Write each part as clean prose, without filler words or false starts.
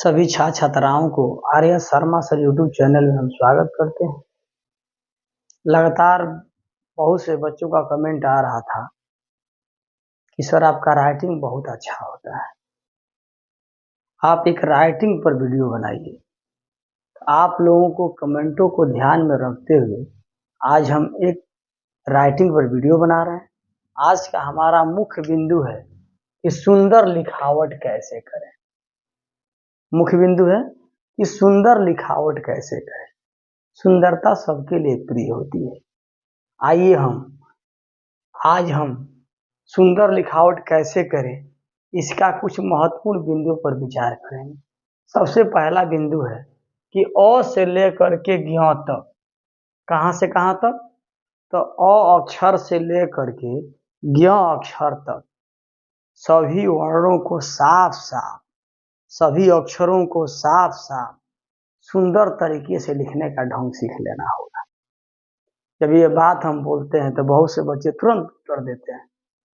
सभी छात्र छात्राओं को आर्य शर्मा सर यूट्यूब चैनल में हम स्वागत करते हैं। लगातार बहुत से बच्चों का कमेंट आ रहा था कि सर आपका राइटिंग बहुत अच्छा होता है, आप एक राइटिंग पर वीडियो बनाइए। आप लोगों को कमेंटों को ध्यान में रखते हुए आज हम एक राइटिंग पर वीडियो बना रहे हैं। आज का हमारा मुख्य बिंदु है कि सुंदर लिखावट कैसे करें। मुख्य बिंदु है कि सुंदर लिखावट कैसे करें। सुंदरता सबके लिए प्रिय होती है। आइए आज हम सुंदर लिखावट कैसे करें, इसका कुछ महत्वपूर्ण बिंदुओं पर विचार करेंगे। सबसे पहला बिंदु है कि अ से लेकर के ज्ञ तक, कहाँ से कहाँ तक, तो अ अक्षर से लेकर के ज्ञ अक्षर तक सभी वर्णों को साफ साफ, सभी अक्षरों को साफ साफ सुंदर तरीके से लिखने का ढंग सीख लेना होगा। जब ये बात हम बोलते हैं तो बहुत से बच्चे तुरंत उत्तर देते हैं,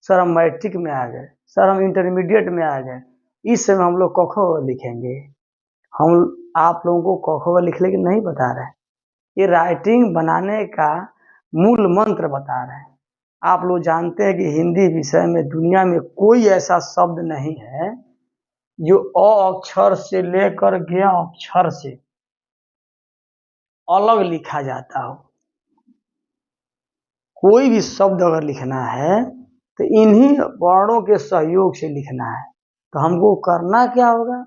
सर हम मैट्रिक में आ गए, सर हम इंटरमीडिएट में आ गए, इस समय हम लोग क ख लिखेंगे। हम आप लोगों को क ख लिखने के नहीं बता रहे हैं, ये राइटिंग बनाने का मूल मंत्र बता रहे हैं। आप लोग जानते हैं कि हिंदी विषय में दुनिया में कोई ऐसा शब्द नहीं है जो अ अक्षर से लेकर ज्ञ अक्षर से अलग लिखा जाता हो। कोई भी शब्द अगर लिखना है तो इन्हीं वर्णों के सहयोग से लिखना है। तो हमको करना क्या होगा,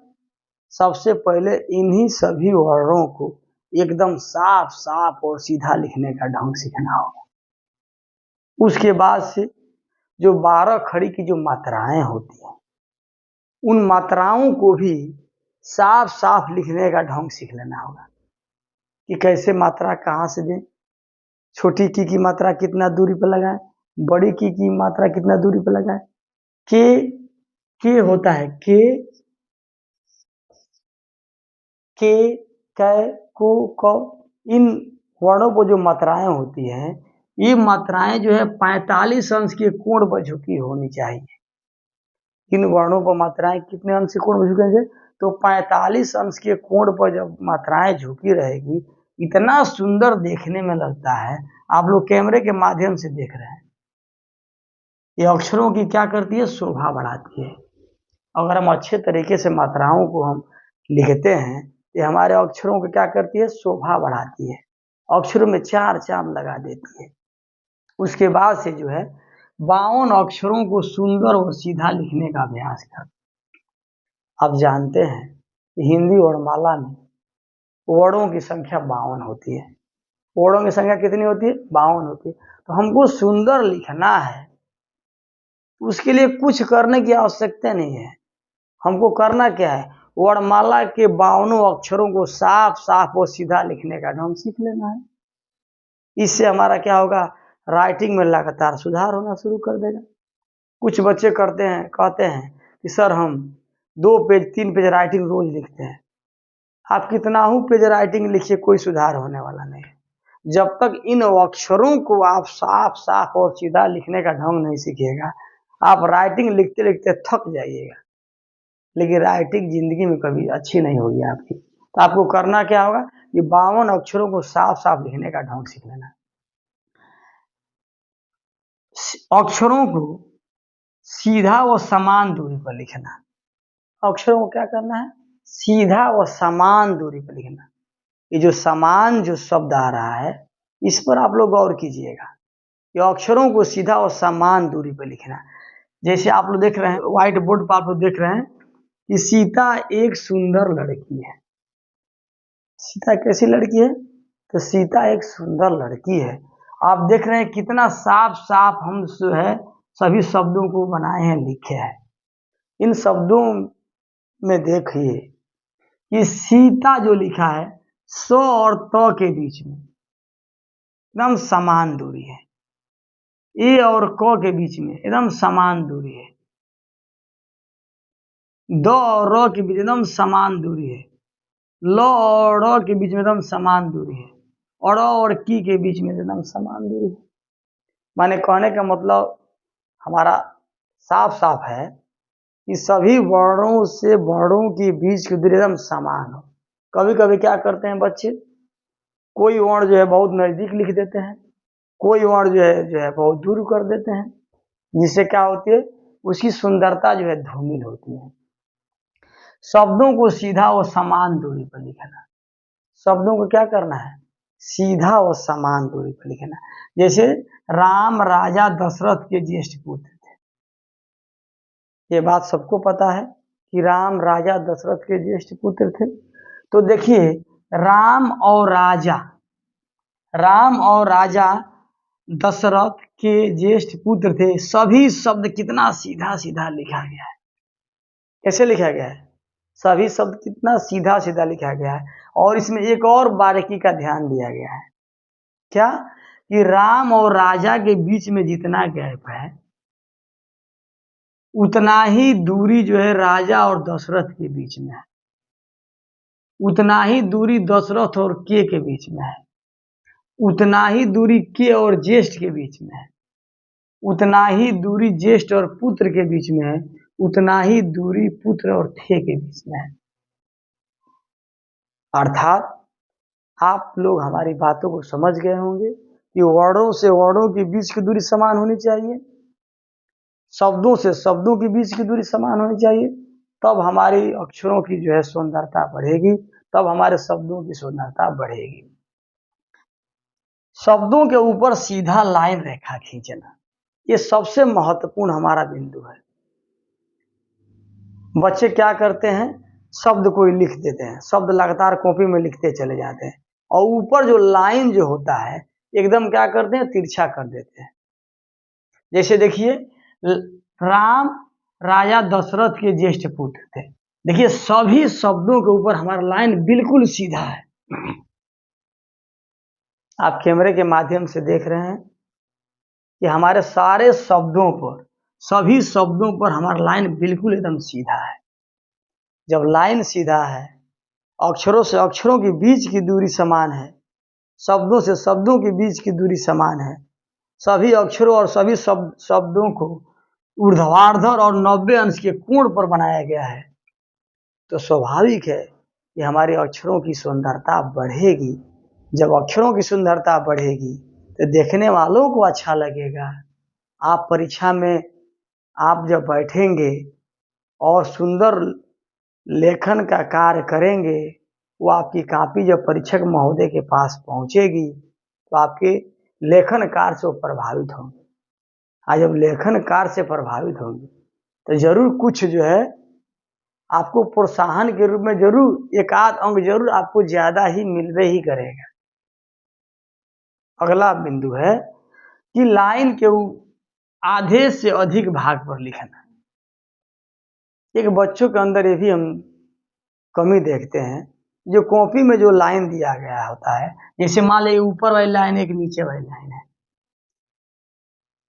सबसे पहले इन्हीं सभी वर्णों को एकदम साफ साफ और सीधा लिखने का ढंग सीखना होगा। उसके बाद से जो 12 खड़ी की जो मात्राएं होती हैं, उन मात्राओं को भी साफ साफ लिखने का ढंग सीख लेना होगा कि कैसे मात्रा कहाँ से दें। छोटी की मात्रा कितना दूरी पर लगाएं, बड़ी की मात्रा कितना दूरी पर लगाएं। के होता है के कै को क, इन वर्णों को जो मात्राएं होती हैं, ये मात्राएं जो है 45 अंश के कोण पर झुकी होनी चाहिए। इन वर्णों पर मात्राएं कितने अंश के कोण पर झुकेंगे, तो 45 अंश के कोण पर जब मात्राएं झुकी रहेगी, इतना सुंदर देखने में लगता है। आप लोग कैमरे के माध्यम से देख रहे हैं, ये अक्षरों की क्या करती है, शोभा बढ़ाती है। अगर हम अच्छे तरीके से मात्राओं को हम लिखते हैं, ये हमारे अक्षरों को क्या करती है, शोभा बढ़ाती है, अक्षरों में चार चांद लगा देती है। उसके बाद से जो है 52 अक्षरों को सुंदर और सीधा लिखने का अभ्यास कर। आप जानते हैं कि हिंदी वर्णमाला में वर्णों की संख्या 52 होती है। वर्णों की संख्या कितनी होती है, 52 होती है। तो हमको सुंदर लिखना है, उसके लिए कुछ करने की आवश्यकता नहीं है। हमको करना क्या है, वर्णमाला के 52 अक्षरों को साफ साफ और सीधा लिखने का ढंग सीख लेना है। इससे हमारा क्या होगा, राइटिंग में लगातार सुधार होना शुरू कर देगा। कुछ बच्चे कहते हैं कि सर हम 2 पेज 3 पेज राइटिंग रोज लिखते हैं। आप कितना ही पेज राइटिंग लिखिए, कोई सुधार होने वाला नहीं है। जब तक इन अक्षरों को आप साफ साफ और सीधा लिखने का ढंग नहीं सीखिएगा, आप राइटिंग लिखते लिखते थक जाइएगा, लेकिन राइटिंग जिंदगी में कभी अच्छी नहीं होगी आपकी। तो आपको करना क्या होगा, ये 52 अक्षरों को साफ साफ लिखने का ढंग सीख लेना। अक्षरों को सीधा व समान दूरी पर लिखना। अक्षरों को क्या करना है, सीधा व समान दूरी पर लिखना। ये जो समान जो शब्द आ रहा है, इस पर आप लोग गौर कीजिएगा। ये अक्षरों को सीधा और समान दूरी पर लिखना। जैसे आप लोग देख रहे हैं व्हाइट बोर्ड पर, आप लोग देख रहे हैं कि सीता एक सुंदर लड़की है। सीता कैसी लड़की है, तो सीता एक सुंदर लड़की है। आप देख रहे हैं कितना साफ साफ हम जो है सभी शब्दों को बनाए हैं, लिखे हैं। इन शब्दों में देखिए कि सीता जो लिखा है, स और त के बीच में एकदम समान दूरी है। ए और क के बीच में एकदम समान दूरी है। द और र के बीच एकदम समान दूरी है। ल और ड़ के बीच में एकदम समान दूरी है। और और की के बीच में एकदम समान दूरी है। माने कहने का मतलब हमारा साफ साफ है कि सभी वर्णों के बीच की दूरी एकदम समान हो। कभी कभी क्या करते हैं बच्चे, कोई वर्ण जो है बहुत नजदीक लिख देते हैं, कोई वर्ण जो है बहुत दूर कर देते हैं, जिससे क्या होती है, उसकी सुंदरता जो है धूमिल होती है। शब्दों को सीधा और समान दूरी पर लिखना, शब्दों को क्या करना है, सीधा और समान दूरी पर लिखना। जैसे राम राजा दशरथ के ज्येष्ठ पुत्र थे, ये बात सबको पता है कि राम राजा दशरथ के ज्येष्ठ पुत्र थे। तो देखिए, राम और राजा दशरथ के ज्येष्ठ पुत्र थे, सभी शब्द कितना सीधा सीधा लिखा गया है। कैसे लिखा गया है, सभी शब्द कितना सीधा सीधा लिखा गया है। और इसमें एक और बारीकी का ध्यान दिया गया है, क्या, कि राम और राजा के बीच में जितना गैप है, उतना ही दूरी जो है राजा और दशरथ के बीच में है, उतना ही दूरी दशरथ और के बीच में है, उतना ही दूरी के और ज्येष्ठ के बीच में है, उतना ही दूरी ज्येष्ठ और पुत्र के बीच में है, उतना ही दूरी पुत्र और थे के बीच में है। अर्थात आप लोग हमारी बातों को समझ गए होंगे कि वर्णों से वर्णों के बीच की दूरी समान होनी चाहिए, शब्दों से शब्दों के बीच की दूरी समान होनी चाहिए, तब हमारी अक्षरों की जो है सुंदरता बढ़ेगी, तब हमारे शब्दों की सुंदरता बढ़ेगी। शब्दों के ऊपर सीधा लाइन रेखा खींचना, ये सबसे महत्वपूर्ण हमारा बिंदु है। बच्चे क्या करते हैं, शब्द को लिख देते हैं, शब्द लगातार कॉपी में लिखते चले जाते हैं, और ऊपर जो लाइन जो होता है एकदम क्या करते हैं, तिरछा कर देते हैं। जैसे देखिए, राम राजा दशरथ के ज्येष्ठ पुत्र थे, देखिए सभी शब्दों के ऊपर हमारा लाइन बिल्कुल सीधा है। आप कैमरे के माध्यम से देख रहे हैं कि हमारे सारे शब्दों पर, सभी शब्दों पर हमारा लाइन बिल्कुल एकदम सीधा है। जब लाइन सीधा है, अक्षरों से अक्षरों के बीच की दूरी समान है, शब्दों से शब्दों के बीच की दूरी समान है, सभी अक्षरों और सभी शब्दों को ऊर्ध्वाधर और 90 अंश के कोण पर बनाया गया है, तो स्वाभाविक है कि हमारे अक्षरों की सुंदरता बढ़ेगी। जब अक्षरों की सुंदरता बढ़ेगी तो देखने वालों को अच्छा लगेगा। आप परीक्षा में आप जब बैठेंगे और सुंदर लेखन का कार्य करेंगे, वो आपकी कॉपी जब परीक्षक महोदय के पास पहुंचेगी तो आपके लेखन कार्य से प्रभावित होंगे। आज जब लेखन कार्य से प्रभावित होंगे तो जरूर कुछ जो है आपको प्रोत्साहन के रूप में जरूर एक आध अंक जरूर आपको ज्यादा ही मिलवे ही करेगा। अगला बिंदु है कि लाइन के आधे से अधिक भाग पर लिखना। एक बच्चों के अंदर ये भी हम कमी देखते हैं, जो कॉपी में जो लाइन दिया गया होता है, जैसे मान लीजिए ऊपर वाली लाइन एक नीचे वाली लाइन है,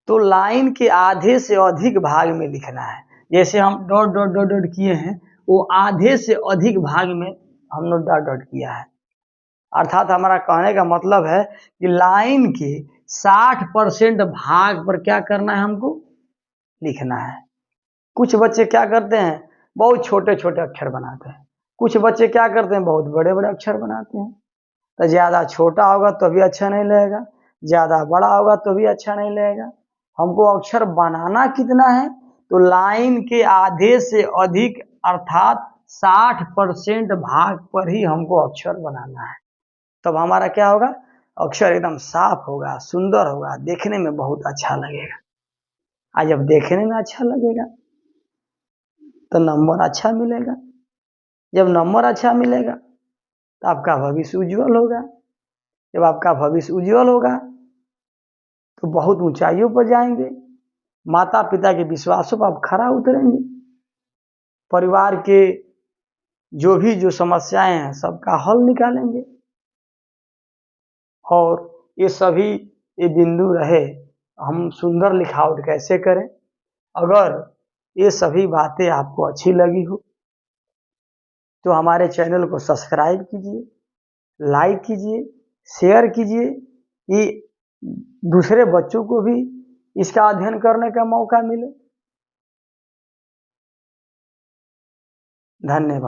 तो लाइन के आधे से अधिक भाग में लिखना है। जैसे हम डॉट डॉट डॉट डॉट किए हैं, वो आधे से अधिक भाग में हमने डॉट डॉट किया है। अर्थात हमारा कहने का मतलब है कि लाइन के 60% भाग पर क्या करना है, हमको लिखना है। कुछ बच्चे क्या करते हैं, बहुत छोटे छोटे अक्षर बनाते हैं, कुछ बच्चे क्या करते हैं, बहुत बड़े बड़े अक्षर बनाते हैं। तो ज्यादा छोटा होगा तो भी अच्छा नहीं लगेगा, ज्यादा बड़ा होगा तो भी अच्छा नहीं लगेगा। हमको अक्षर बनाना कितना है, तो लाइन के आधे से अधिक अर्थात 60% भाग पर ही हमको अक्षर बनाना है। तब हमारा क्या होगा, अक्षर एकदम साफ होगा, सुंदर होगा, देखने में बहुत अच्छा लगेगा। आज जब देखने में अच्छा लगेगा तो नंबर अच्छा मिलेगा, जब नंबर अच्छा मिलेगा तो आपका भविष्य उज्जवल होगा, जब आपका भविष्य उज्जवल होगा तो बहुत ऊंचाइयों पर जाएंगे, माता पिता के विश्वासों पर आप खरा उतरेंगे, परिवार के जो समस्याएं हैं सबका हल निकालेंगे। और ये सभी ये बिंदु रहे, हम सुंदर लिखावट कैसे करें। अगर ये सभी बातें आपको अच्छी लगी हो तो हमारे चैनल को सब्सक्राइब कीजिए, लाइक कीजिए, शेयर कीजिए, कि दूसरे बच्चों को भी इसका अध्ययन करने का मौका मिले। धन्यवाद।